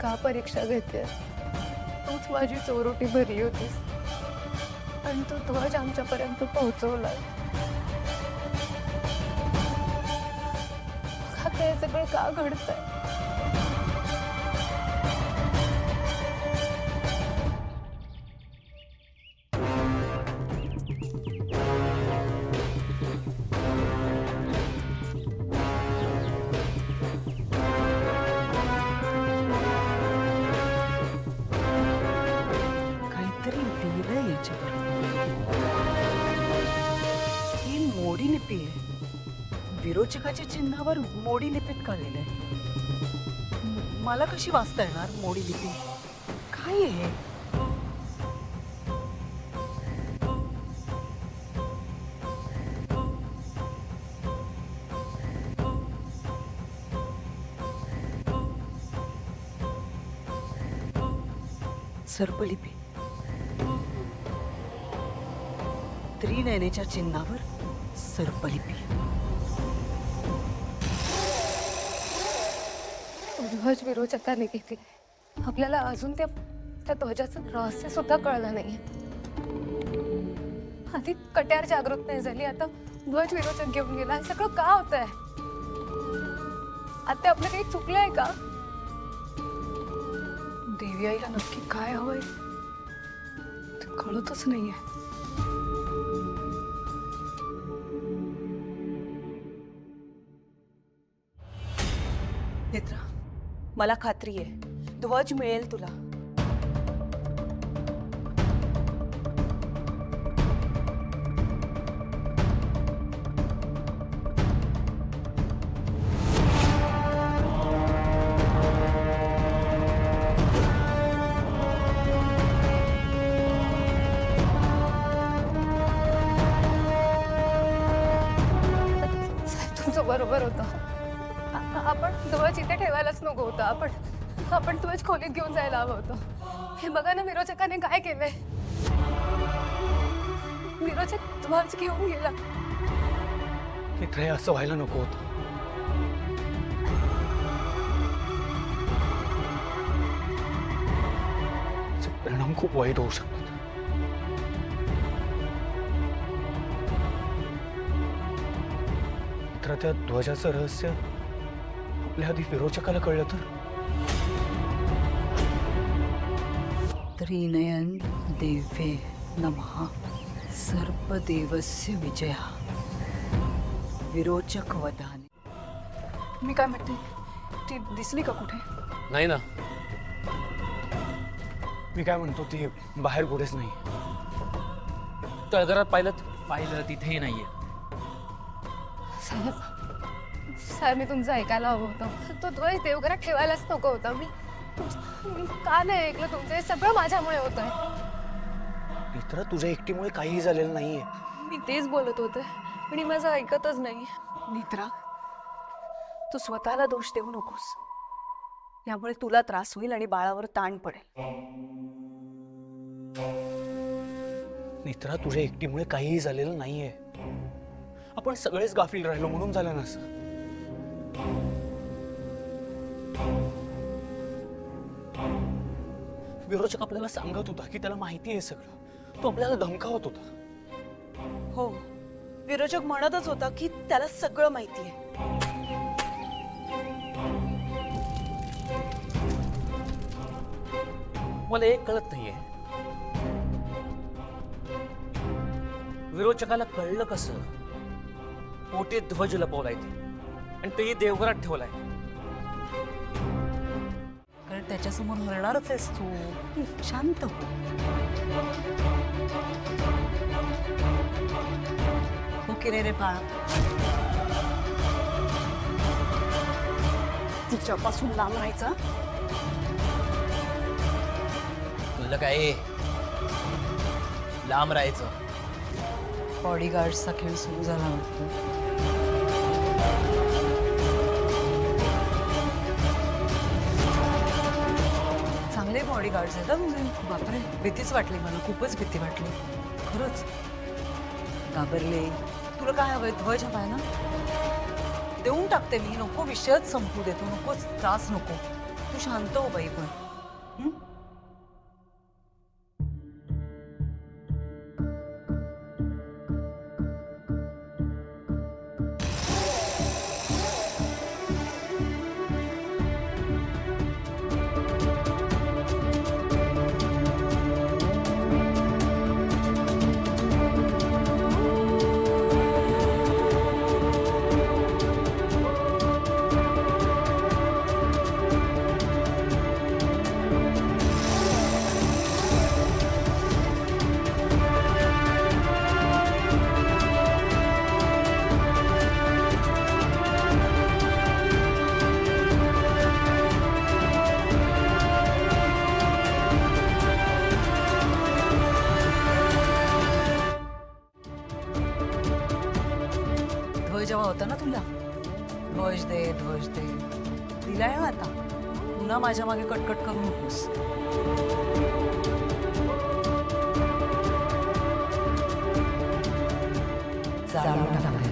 का परीक्षा घेते? तूच माझी चोरोटी भरली होतीस आणि तो ध्वज आमच्यापर्यंत पोहोचवला. आता हे सगळं का घडतंय? काहीतरी लिहिलंय याच्यावर. ही मोडी लिपी आहे. विरोचकाच्या चिन्हावर मोडी लिपीत का लिहिलंय? मला कशी वाचता येणार मोडी लिपी? काय आहे? सर्पलिपी. त्रिनयनेच्या चिन्हावर सर्पलिपी. ध्वज विरोचकाने घेतले. आपल्याला अजून त्या ध्वजाचं रहस्य सुद्धा कळलं नाहीये. आधी कट्यार जागृत नाही झाली, आता ध्वज विरोचक घेऊन गेला. हे सगळं का होतंय? आता आपलं काही चुकलंय का? देवी आईला नक्की काय हवंय ते कळतच नाहीये. नेत्रा, मला खात्री आहे ध्वज मिळेल तुला. साहेब, तुमचं बरोबर होतं. आपण ध्वज इथे ठेवायलाच नको होतं. आपण ध्वज खोलीत घेऊन जायला हवं होतं. हे बघा ना, विरोचकाने काय केलंय. विरोचक ध्वज घेऊन गेला. मित्र, हे असं व्हायला नको होतं. याचे परिणाम खूप वाईट होऊ शकतात. मित्र, त्या ध्वजाचं रहस्य आपल्या आधी विरोचकाला कळलं तर? त्रिनयन देवे नमः. सर्पदेवस्य विजया. विरोचक वधाने. मी काय म्हणते, ती दिसली का कुठे? नाही ना. मी काय म्हणतो, ती बाहेर कुठेच नाही. तळघरात पाहिलं तिथेही नाहीये. साहेब, मी तुमचं ऐकायला हवं होतं. तो ध्वज देवघरात ठेवायलाच नको होता. मी का नाही ऐकलं तुमचं? हे सगळं माझ्यामुळे होतंय. मित्र, तुझ्या एकटीमुळे काहीही झालेलं नाहीये. मी तेच बोलत होते पण ही माझं ऐकतच नाही. नेत्रा, तू स्वतःला दोष देऊ नकोस. यामुळे तुला त्रास होईल आणि बाळावर ताण पडेल. मित्रा, तुझ्या एकटीमुळे काहीही झालेलं नाहीये. आपण सगळेच गाफील राहिलो म्हणून झालं ना असं. विरोचक आपल्याला सांगत होता की त्याला माहिती आहे सगळं. तो आपल्याला धमकावत होता. हो, विरोचक म्हणतच होता की त्याला सगळं माहिती आहे. मला एक कळत नाहीये, विरोचकाला कळलं कसं पोटे ध्वज लपवलाय ते, आणि तेही देवघरात ठेवलाय. कारण त्याच्यासमोर मरणारच आहेस तू. शांत हो. हो की रे बाळा? तिच्यापासून लांब राहायचा. तुला काय लांब राहायचं? बॉडीगार्डचा खेळ सुरू झाला वाटतं. चांगले बॉडीगार्ड्स आहेत म्हणजे. बापरे, भीतीच वाटली मला. खूपच भीती वाटली खरंच. घाबरले. तुला काय हवंय? ध्वज हवाय ना? देऊन टाकते मी. नको विषयच संपू देतो. नकोच त्रास नको. तू शांत हो बाई पण हं? ध्वज जेव्हा होता ना तुला ध्वज दे दिलाय ना आता पुन्हा माझ्या मागे कटकट करू नकोस चालू टाका